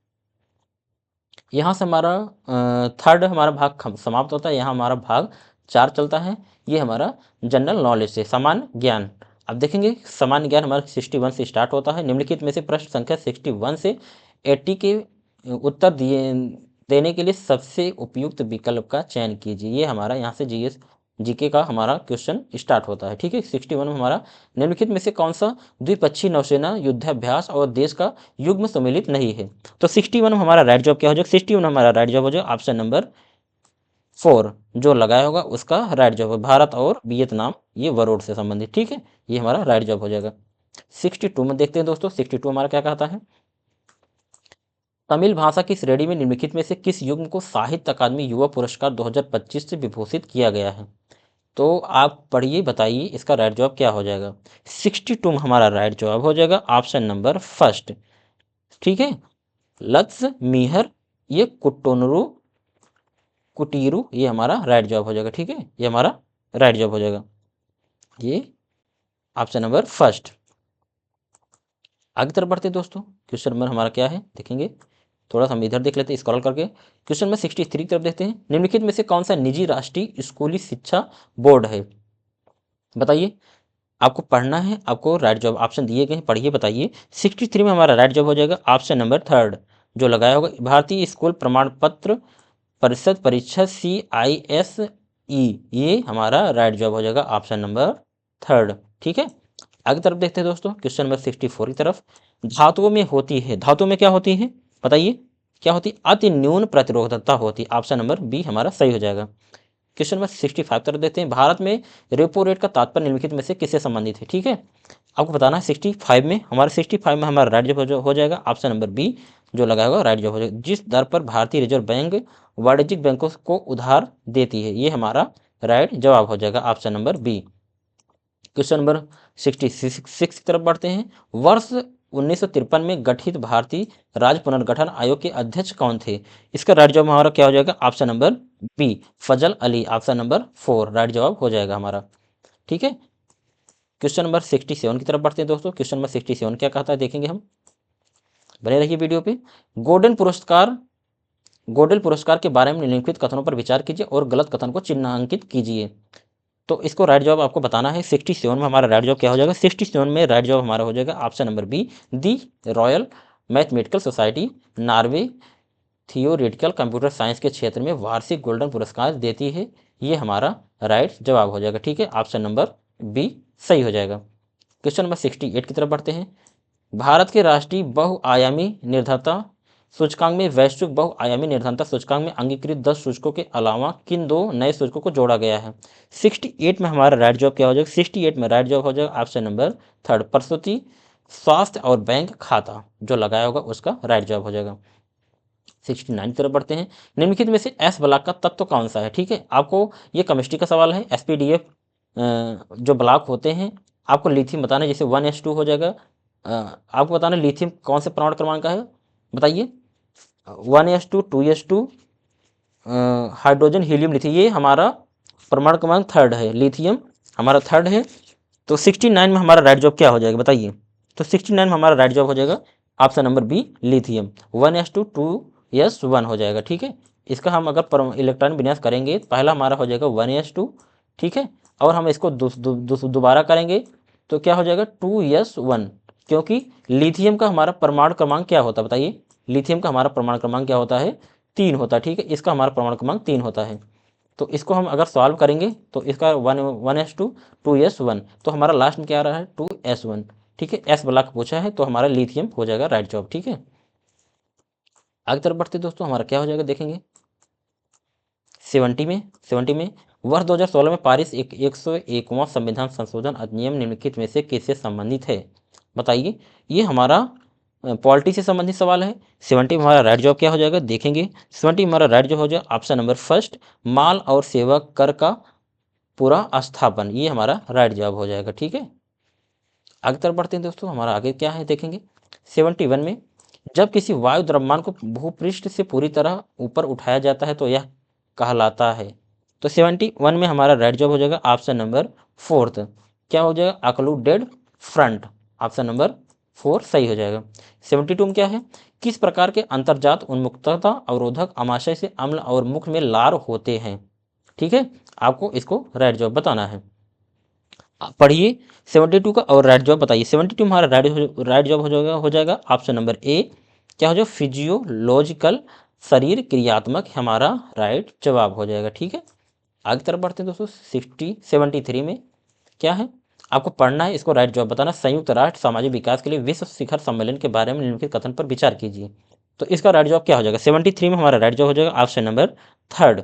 S1: यहाँ से हमारा थर्ड हमारा भाग समाप्त होता है। यहाँ हमारा भाग 4 चलता है, ये हमारा जनरल नॉलेज से सामान्य ज्ञान। अब देखेंगे सामान्य ज्ञान हमारा 61 से स्टार्ट होता है। निम्नलिखित में से प्रश्न संख्या 61 से 80 के उत्तर देने के लिए सबसे उपयुक्त विकल्प का चयन कीजिए। ये हमारा यहाँ से जीके का हमारा क्वेश्चन स्टार्ट होता है। ठीक है, 61 में हमारा निम्नलिखित में से कौन सा द्विपक्षीय नौसेना युद्धाभ्यास और देश का युग्म सम्मिलित नहीं है। तो 61 में हमारा राइट जवाब क्या हो जाएगा, 61 में हमारा राइट जवाब हो जाएगा ऑप्शन नंबर 4 जो लगाया होगा उसका राइट जवाब है भारत और वियतनाम, ये वरोड से संबंधित। ठीक है, ये हमारा राइट जवाब हो जाएगा। 62 में देखते हैं दोस्तों, 62 हमारा क्या कहता है, तमिल भाषा की श्रेणी में निम्नलिखित में से किस युग्म को साहित्य अकादमी युवा पुरस्कार 2025 से विभूषित किया गया है। तो आप पढ़िए, बताइए इसका राइट जवाब क्या हो जाएगा। 62 में हमारा राइट जवाब हो जाएगा ऑप्शन नंबर फर्स्ट। ठीक है, लत्स मिहर ये कुट्टोनरू कुटीरू, ये हमारा राइट जवाब हो जाएगा। ठीक है, ये हमारा राइट जवाब हो जाएगा, ये ऑप्शन नंबर फर्स्ट। आगे तरफ बढ़ते दोस्तों, क्वेश्चन नंबर हमारा क्या है देखेंगे, थोड़ा सा हम इधर देख लेते हैं स्क्रॉल करके। क्वेश्चन नंबर 63 की तरफ देखते हैं। निम्नलिखित में से कौन सा निजी राष्ट्रीय स्कूली शिक्षा बोर्ड है, बताइए। आपको पढ़ना है, आपको राइट जवाब ऑप्शन दिए गए हैं, पढ़िए बताइए। 63 में हमारा राइट जवाब हो जाएगा ऑप्शन नंबर थर्ड जो लगाया होगा भारतीय स्कूल प्रमाण पत्र परिषद परीक्षा CISE, ये हमारा राइट जवाब हो जाएगा ऑप्शन नंबर थर्ड। ठीक है, आगे तरफ देखते हैं दोस्तों, क्वेश्चन नंबर 64 की तरफ। धातुओं में होती है, धातुओं में क्या होती है बताइए, क्या होती, अति न्यून प्रतिरोधकता होती, ऑप्शन नंबर बी हमारा सही हो जाएगा। क्वेश्चन नंबर 65 तरफ देते हैं। भारत में रेपो रेट का तात्पर्य निम्नलिखित में से किससे संबंधित है। ठीक है, आपको बताना है 65 में हमारा राइट जवाब हो जाएगा ऑप्शन नंबर बी जो लगा होगा राइट जवाब हो जाएगा। जिस दर पर भारतीय रिजर्व बैंक वाणिज्यिक बैंकों को उधार देती है, ये हमारा राइट जवाब हो जाएगा option number B. Question number 66 की तरफ बढ़ते हैं। वर्ष 1953 में गठित भारतीय राज्य पुनर्गठन आयोग के अध्यक्ष कौन थे। इसका राइट जवाब हमारा क्या हो जाएगा ऑप्शन नंबर बी फजल अली, ऑप्शन नंबर 4 राइट जवाब हो जाएगा हमारा। ठीक है, क्वेश्चन नंबर 67 की तरफ बढ़ते हैं दोस्तों। क्वेश्चन नंबर 67 क्या कहता है देखेंगे हम, बने रहिए वीडियो पे। गोल्डन पुरस्कार के बारे में निम्नलिखित कथनों पर विचार कीजिए और गलत कथन को चिन्हांकित कीजिए। तो इसको राइट जवाब आपको बताना है। 67 में हमारा राइट जवाब क्या हो जाएगा, 67 में राइट जवाब हमारा हो जाएगा option number be the royal mathematical society Norway theoretical computer science के क्षेत्र में वार्षिक गोल्डन पुरस्कार देती है, ये हमारा राइट जवाब हो जाएगा। ठीक है, ऑप्शन नंबर बी सही हो जाएगा। क्वेश्चन नंबर 68 की तरफ बढ़ते हैं। भारत के राष्ट्रीय बहुआयामी निर्धारता सूचकांक में वैश्विक बहुआयामी निर्धारता सूचकांक में अंगीकृत 10 सूचकों के अलावा किन 2 नए सूचकों को जोड़ा गया है। 68 में हमारा राइट जवाब क्या हो जाएगा, 68 में राइट जवाब हो जाएगा ऑप्शन नंबर थर्ड प्रसूति स्वास्थ्य और बैंक खाता, जो लगाया होगा उसका राइट जवाब हो जाएगा। 69 की तरफ बढ़ते हैं। निम्नलिखित में से एस ब्लॉक का तत्व कौन सा है? ठीक है, आपको ये केमिस्ट्री का सवाल है। एसपीडीएफ जो ब्लॉक होते हैं आपको लिथियम बताना है, जैसे 1s2 हो जाएगा। आपको बताना लिथियम कौन से परमाणु क्रमांक का है, बताइए। 1s2, 2s2, hydrogen, helium, lithium, ये हमारा परमाणु क्रमांक थर्ड है, लिथियम हमारा थर्ड है। तो 69 में हमारा राइट जवाब क्या हो जाएगा, बताइए। तो 69 में हमारा राइट जवाब हो जाएगा option number B, lithium. 1s2, 2s1 हो जाएगा। ठीक है, इसका हम अगर इलेक्ट्रॉन विन्यास करेंगे, पहला हमारा हो जाएगा 1s2, ठीक है, और हम इसको दोबारा करेंगे तो क्या हो जाएगा 2s1, क्योंकि लिथियम का हमारा परमाणु क्रमांक क्या होता है, बताइए। लिथियम का हमारा परमाणु क्रमांक क्या होता है, 3 होता है। ठीक है, इसका हमारा परमाणु क्रमांक 3 होता है। तो इसको हम अगर सॉल्व करेंगे तो इसका 1s2, 2s1, तो हमारा लास्ट में क्या आ रहा है 2s1। ठीक है, एस ब्लॉक पूछा है तो हमारा लिथियम हो जाएगा राइट जवाब। ठीक है, आगे तरफ बढ़ते दोस्तों, हमारा क्या हो जाएगा देखेंगे। 70 में वर्ष 2016 में पारित 101वां संविधान संशोधन अधिनियम निम्नलिखित में से किससे संबंधित है, बताइए। ये हमारा पॉलिटी से संबंधित सवाल है। 70 में हमारा राइट जवाब क्या हो जाएगा देखेंगे। 70 में हमारा राइट जवाब हो जाएगा ऑप्शन नंबर फर्स्ट, माल और सेवा कर का पूरा स्थापन, ये हमारा राइट जवाब हो जाएगा। ठीक है, आगे तरफ बढ़ते हैं दोस्तों, हमारा आगे क्या है देखेंगे। 71 में जब किसी वायु द्रव्यमान को भूपृष्ठ से पूरी तरह ऊपर उठाया जाता है तो यह कहलाता है। तो 71 में हमारा राइट जवाब हो जाएगा ऑप्शन नंबर फोर्थ, क्या हो जाएगा अक्लूडेड फ्रंट, ऑप्शन नंबर 4 सही हो जाएगा। 72 में क्या है, किस प्रकार के अंतर्जात उन्मुक्तता अवरोधक अमाशय से अम्ल और मुख में लार होते हैं। ठीक है, आपको इसको राइट जवाब बताना है। पढ़िए 72 का और राइट जवाब बताइए। 72 हमारा राइट जवाब हो जाएगा ऑप्शन नंबर ए, क्या हो जाएगा फिजियोलॉजिकल, शरीर क्रियात्मक, हमारा राइट जवाब हो जाएगा। ठीक है, आगे तरफ बढ़ते हैं दोस्तों। 73 में क्या है, आपको पढ़ना है, इसको राइट जवाब बताना। संयुक्त राष्ट्र सामाजिक विकास के लिए विश्व शिखर सम्मेलन के बारे में निम्नलिखित कथन पर विचार कीजिए। तो इसका राइट जवाब क्या हो जाएगा। 73 में हमारा राइट जवाब हो जाएगा ऑप्शन नंबर थर्ड,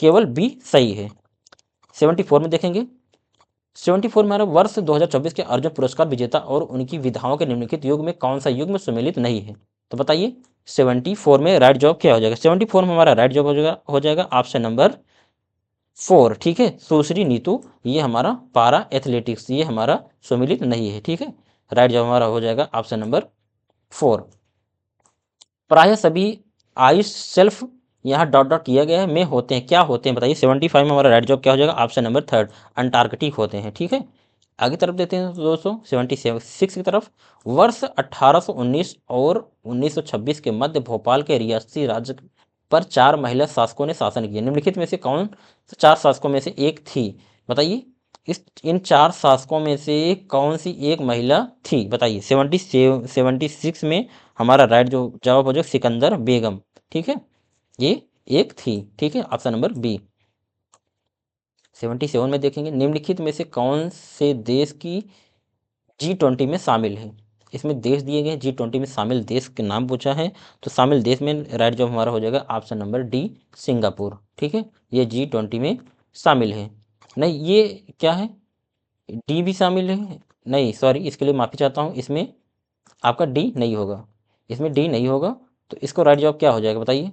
S1: केवल बी सही है। 74 में देखेंगे। 74 में हमारा वर्ष 2024 के अर्जुन पुरस्कार विजेता और उनकी विधाओं के निम्नलिखित युग में कौन सा युग में सम्मिलित नहीं है, तो बताइए। 74 में राइट जवाब क्या हो जाएगा। 74 में हमारा राइट जवाब हो जाएगा ऑप्शन नंबर 4। ठीक है, सुश्री नीतू, ये हमारा पारा एथलेटिक्स, ये हमारा सम्मिलित नहीं है। ठीक है, राइट जवाब हमारा हो जाएगा ऑप्शन नंबर 4। प्रायः सभी आयुष सेल्फ यहाँ डॉट डॉट किया गया है में होते हैं, क्या होते हैं बताइए। 75 में हमारा राइट जवाब क्या हो जाएगा ऑप्शन नंबर थर्ड, अंटार्कटिक होते हैं। ठीक है, आगे तरफ देते हैं दोस्तों 76 की तरफ। वर्ष 1819 और 1926 के मध्य भोपाल के रियासती राज्य पर 4 महिला शासकों ने शासन किया। निम्नलिखित में से कौन 4 शासकों में से एक थी, बताइए। इन 4 शासकों में से कौन सी एक महिला थी, बताइए। 76 में हमारा राइट जो जवाब हो जाएगा सिकंदर बेगम। ठीक है, ये एक थी। ठीक है, ऑप्शन नंबर बी। 77 में देखेंगे, निम्नलिखित में से कौन से देश की G20 में शामिल है। इसमें देश दिए गए G20 में शामिल देश के नाम पूछा है, तो शामिल देश में राइट जवाब हमारा हो जाएगा ऑप्शन नंबर डी, सिंगापुर। ठीक है, ये G20 में शामिल है। नहीं, ये क्या है, डी भी शामिल है, नहीं सॉरी, इसके लिए माफ़ी चाहता हूँ, इसमें आपका डी नहीं होगा, इसमें डी नहीं होगा। तो इसको राइट जवाब क्या हो जाएगा बताइए।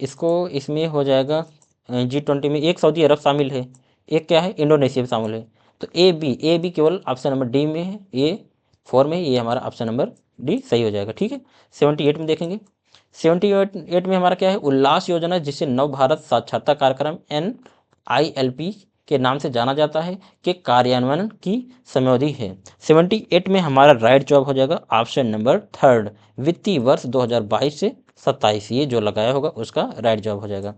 S1: इसको इसमें हो जाएगा G20 में एक सऊदी अरब शामिल है, एक क्या है इंडोनेशिया भी शामिल है। तो ए बी केवल ऑप्शन नंबर डी में है, A4 में, ये हमारा ऑप्शन नंबर डी सही हो जाएगा। ठीक है, 78 में देखेंगे। 78 में हमारा क्या है, उल्लास योजना, जिसे नव भारत साक्षरता कार्यक्रम NILP के नाम से जाना जाता है, के कार्यान्वयन की समयावधि है। 78 में हमारा राइट जवाब हो जाएगा ऑप्शन नंबर थर्ड, वित्तीय वर्ष 2022 से 27, ये जो लगाया होगा उसका राइट जवाब हो जाएगा।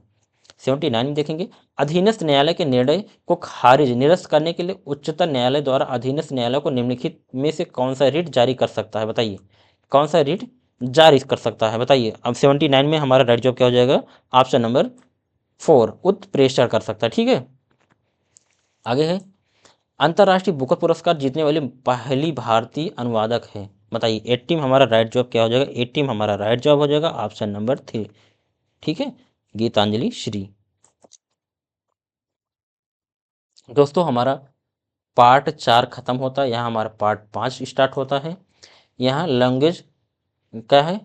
S1: 79 में देखेंगे, अधीनस्थ न्यायालय के निर्णय को खारिज निरस्त करने के लिए उच्चतम न्यायालय द्वारा अधीनस्थ न्यायालय को निम्नलिखित में से कौन सा रिट जारी कर सकता है, बताइए। कौन सा रिट जारी कर सकता है, बताइए। अब 79 में हमारा राइट जवाब क्या हो जाएगा ऑप्शन नंबर 4, उत्प्रेषण कर सकता है। ठीक है, आगे है, अंतर्राष्ट्रीय बुकर पुरस्कार जीतने वाली पहली भारतीय अनुवादक है, बताइए। 80 में हमारा राइट जवाब क्या हो जाएगा, 80 में हमारा राइट जवाब हो जाएगा ऑप्शन नंबर 3। ठीक है, गीतांजलि श्री। दोस्तों हमारा पार्ट 4 खत्म होता है, यहाँ हमारा पार्ट 5 स्टार्ट होता है। यहाँ लैंग्वेज क्या है,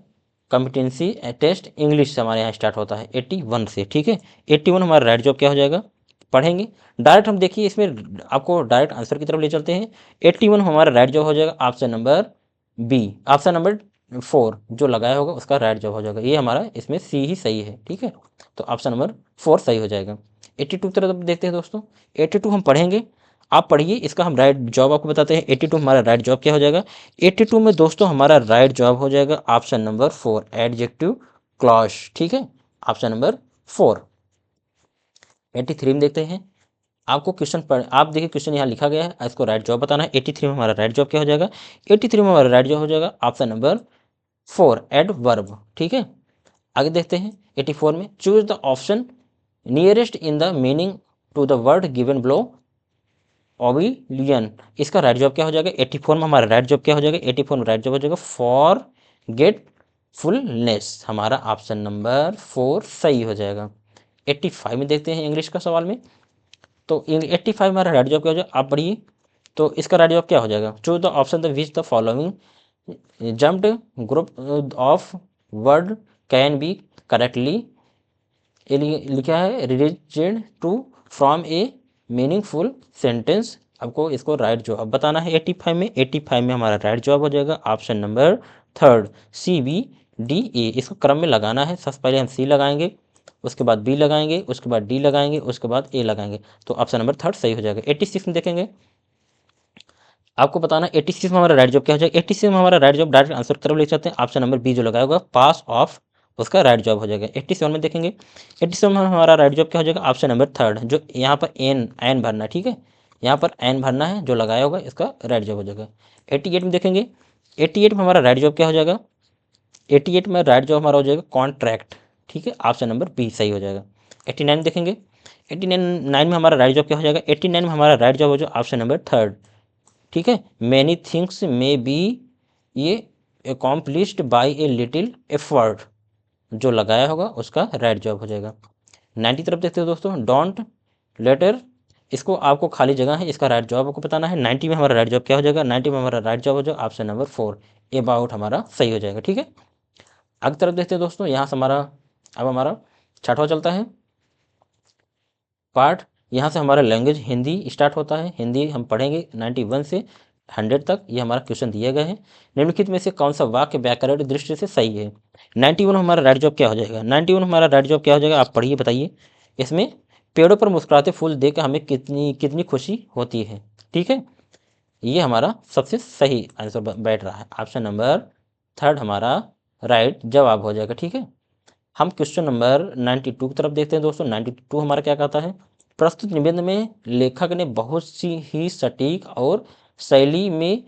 S1: कॉम्पिटेंसी टेस्ट इंग्लिश से हमारे यहाँ स्टार्ट होता है 81 से, ठीक है। 81 हमारा राइट जॉब क्या हो जाएगा, पढ़ेंगे डायरेक्ट हम। देखिए इसमें आपको डायरेक्ट आंसर की तरफ ले चलते हैं। 81 हमारा राइट जॉब हो जाएगा option number B, option number 4 जो लगाया होगा उसका राइट जॉब हो जाएगा। ये हमारा इसमें सी ही सही है, ठीक है। तो ऑप्शन नंबर 4 सही हो जाएगा। 82 की तरफ देखते हैं दोस्तों। 82 हम पढ़ेंगे, आप पढ़िए, इसका हम राइट जॉब आपको बताते हैं। 82 हमारा राइट जॉब क्या हो जाएगा। 82 में दोस्तों हमारा राइट जॉब हो जाएगा ऑप्शन नंबर 4 एडजेक्टिव क्लॉज, ठीक है, ऑप्शन नंबर 4। 83 में देखते हैं। आपको क्वेश्चन पढ़, आप देखिए क्वेश्चन यहाँ लिखा गया है, इसको राइट जॉब बताना है। 83 में हमारा राइट जॉब क्या हो जाएगा। 83 में हमारा राइट जॉब हो जाएगा ऑप्शन नंबर 4 एडवर्ब, ठीक है। आगे देखते हैं 84 में, choose the option nearest in the meaning to the word given below oblivion. इसका राइट जॉब क्या हो जाएगा। 84 में हमारा राइट जॉब क्या हो जाएगा। 84 में राइट जॉब हो जाएगा फॉर गेटफुलनेस, हमारा ऑप्शन नंबर 4 सही हो जाएगा। 85 में देखते हैं इंग्लिश का सवाल में। तो 85 हमारा राइट जॉब क्या हो जाएगा, आप पढ़िए। तो इसका राइट जॉब क्या हो जाएगा। Choose the option the which the following jumbled group of word can be correctly, ये लिखा है related to form a meaningful sentence. आपको इसको राइट जवाब बताना है 85 में। 85 में हमारा राइट जवाब हो जाएगा option number 3 C B D A. इसको क्रम में लगाना है, सबसे पहले हम सी लगाएंगे, उसके बाद बी लगाएंगे, उसके बाद डी लगाएंगे, उसके बाद ए लगाएंगे। तो ऑप्शन नंबर 3 सही हो जाएगा। 86 में देखेंगे, आपको बताना 86 में हमारा राइट जॉब क्या हो जाएगा। 86 में हमारा राइट जॉब डायरेक्ट आंसर की तरफ ले जाते हैं, ऑप्शन नंबर बी जो लगाया होगा पास ऑफ, उसका राइट जॉब हो जाएगा। 87 में देखेंगे, 87 में हमारा राइट जॉब क्या हो जाएगा ऑप्शन नंबर 3 जो यहाँ पर एन भरना है, ठीक है, यहाँ पर एन भरना है, जो लगाया होगा इसका राइट जॉब हो जाएगा। 88 में देखेंगे, 88 में हमारा राइट जॉब क्या हो जाएगा। 88 में राइट जॉब हमारा हो जाएगा कॉन्ट्रैक्ट, ठीक है, ऑप्शन नंबर बी सही हो जाएगा। 89 देखेंगे, 89 में हमारा राइट जॉब क्या हो जाएगा। 89 में हमारा राइट जॉब हो जाएगा ऑप्शन नंबर 3, ठीक है, मैनी थिंग्स मे बी ये accomplished by a little effort, जो लगाया होगा उसका राइट जॉब हो जाएगा। 90 तरफ देखते हो दोस्तों, डोंट लेटर, इसको आपको खाली जगह है, इसका राइट जॉब आपको बताना है। 90 में हमारा राइट जॉब क्या हो जाएगा। 90 में हमारा राइट जॉब हो जाएगा ऑप्शन नंबर 4 अबाउट, हमारा सही हो जाएगा, ठीक है। आगे तरफ देखते हैं दोस्तों, यहाँ से हमारा अब हमारा छठवां चलता है पार्ट। यहाँ से हमारा लैंग्वेज हिंदी स्टार्ट होता है। हिंदी हम पढ़ेंगे 91 से 100 तक, ये हमारा क्वेश्चन दिए गए हैं। निम्नलिखित में से कौन सा वाक्य व्याकरण दृष्टि से सही है। 91 हमारा राइट जॉब क्या हो जाएगा। 91 हमारा राइट जॉब क्या हो जाएगा, आप पढ़िए बताइए। इसमें पेड़ों पर मुस्कुराते फूल देख हमें कितनी कितनी खुशी होती है, ठीक है, ये हमारा सबसे सही आंसर बैठ रहा है। ऑप्शन नंबर 3 हमारा राइट जवाब हो जाएगा, ठीक है। हम क्वेश्चन नंबर 92 की तरफ देखते हैं दोस्तों। 92 हमारा क्या कहता है, प्रस्तुत निबंध में लेखक ने बहुत सी ही सटीक और शैली में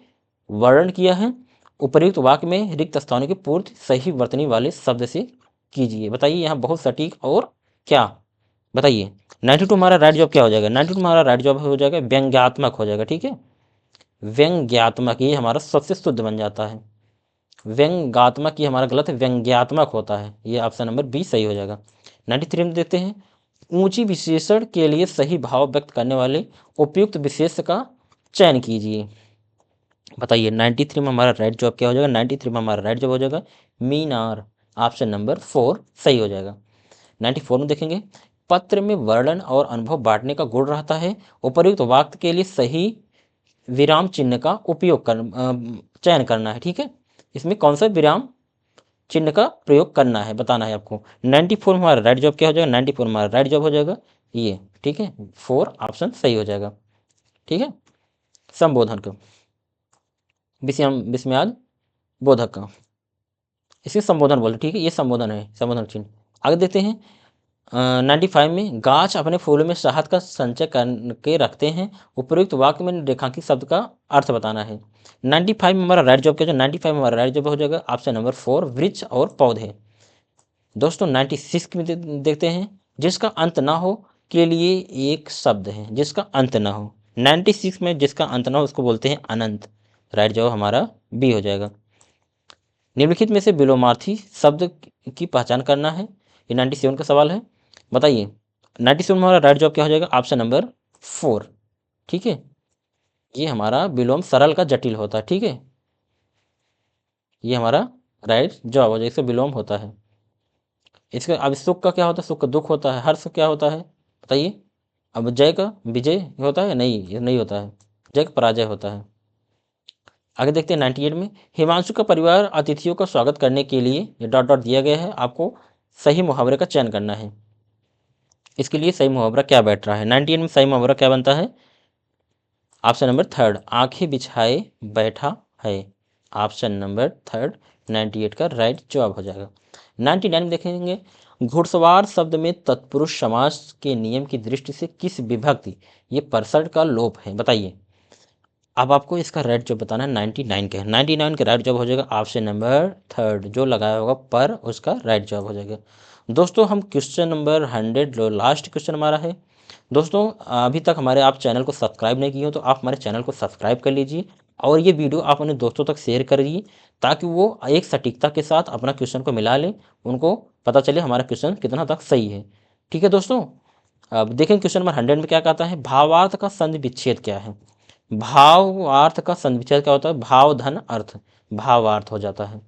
S1: वर्णन किया है। उपर्युक्त वाक्य में रिक्त स्थानों की पूर्ति सही वर्तनी वाले शब्द से कीजिए। बताइए यहाँ बहुत सटीक और क्या, बताइए। 92 हमारा राइट जॉब क्या हो जाएगा। 92 हमारा राइट जॉब हो जाएगा व्यंग्यात्मक हो जाएगा, ठीक है, व्यंग्यात्मक, ये हमारा सबसे शुद्ध बन जाता है। व्यंग्यात्मक ये हमारा गलत है, व्यंग्यात्मक होता है, ये ऑप्शन नंबर बी सही हो जाएगा। 93 में देखते हैं, ऊंची विशेषण के लिए सही भाव व्यक्त करने वाले उपयुक्त विशेष का चयन कीजिए। बताइए 93 में हमारा राइट जॉब क्या हो जाएगा। 93 में हमारा राइट जॉब हो जाएगा मीनार, ऑप्शन नंबर 4 सही हो जाएगा। 94 में देखेंगे, पत्र में वर्णन और अनुभव बांटने का गुण रहता है। उपर्युक्त वाक्य के लिए सही विराम चिन्ह का उपयोग कर चयन करना है, ठीक है, इसमें कौन सा विराम चिन्ह का प्रयोग करना है बताना है आपको। 94 में हमारा राइट जॉब क्या हो जाएगा। 94 में हमारा राइट जॉब हो जाएगा ये, ठीक है, 4 ऑप्शन सही हो जाएगा, ठीक है। संबोधन का विस्मयाद बोधक का, इसे संबोधन बोलते, ठीक है, ये संबोधन है, संबोधन चिन्ह। आगे देखते हैं 95 में, गाछ अपने फूलों में शहद का संचय करके रखते हैं। उपयुक्त वाक्य में रेखांकित शब्द का अर्थ बताना है। 95 में हमारा राइट जॉब क्या हो जाएगा। 95 में हमारा राइट जॉब हो जाएगा ऑप्शन नंबर 4 वृक्ष और पौधे। दोस्तों 96 में देखते हैं, जिसका अंत ना हो के लिए एक शब्द है, जिसका अंत ना हो। 96 में जिसका अंत ना हो उसको बोलते हैं अनंत, राइट जवाब हमारा बी हो जाएगा। निम्नलिखित में से विलोमार्थी शब्द की पहचान करना है, ये 97 का सवाल है। बताइए 97 में हमारा राइट जवाब क्या हो जाएगा ऑप्शन नंबर 4, ठीक है, ये हमारा विलोम सरल का जटिल होता है, ठीक है, ये हमारा राइट जवाब हो जाएगा, इसका विलोम होता है। इसका अब सुख का क्या होता है, सुख का दुख होता है, हर्ष क्या होता है बताइए। अब जय का विजय होता है, नहीं ये नहीं होता है, जय का पराजय होता है। आगे देखते हैं 98 में, हिमांशु का परिवार अतिथियों का स्वागत करने के लिए, ये डॉट डॉट दिया गया है, आपको सही मुहावरे का चयन करना है। इसके लिए सही मुहावरा क्या बैठ रहा है, 98 में सही मुहावरा क्या बनता है, ऑप्शन नंबर थर्ड, आंखें बिछाए बैठा है। ऑप्शन नंबर थर्ड 98 का राइट जवाब हो जाएगा। 99 में देखेंगे, घुड़सवार शब्द में तत्पुरुष समास के नियम की दृष्टि से किस विभक्ति ये परसठ का लोप है बताइए। अब आपको इसका राइट जवाब बताना है 99 का है, 99 का राइट जवाब हो जाएगा ऑप्शन नंबर थर्ड, जो लगाया होगा पर उसका राइट जवाब हो जाएगा। दोस्तों हम क्वेश्चन नंबर 100 जो लास्ट क्वेश्चन हमारा है। दोस्तों अभी तक हमारे आप चैनल को सब्सक्राइब नहीं किए हो तो आप हमारे चैनल को सब्सक्राइब कर लीजिए और ये वीडियो आप अपने दोस्तों तक शेयर करिए ताकि वो एक सटीकता के साथ अपना क्वेश्चन को मिला लें, उनको पता चले हमारा क्वेश्चन कितना तक सही है। ठीक है दोस्तों, अब देखें क्वेश्चन नंबर 100 में क्या कहता है, भावार्थ का संधि विच्छेद क्या है। भावार्थ का संधि विच्छेद क्या होता है, भाव धन अर्थ, भावार्थ हो जाता है।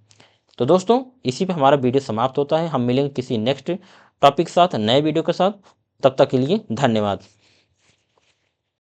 S1: तो दोस्तों इसी पे हमारा वीडियो समाप्त होता है, हम मिलेंगे किसी नेक्स्ट टॉपिक के साथ, नए वीडियो के साथ, तब तक के लिए धन्यवाद।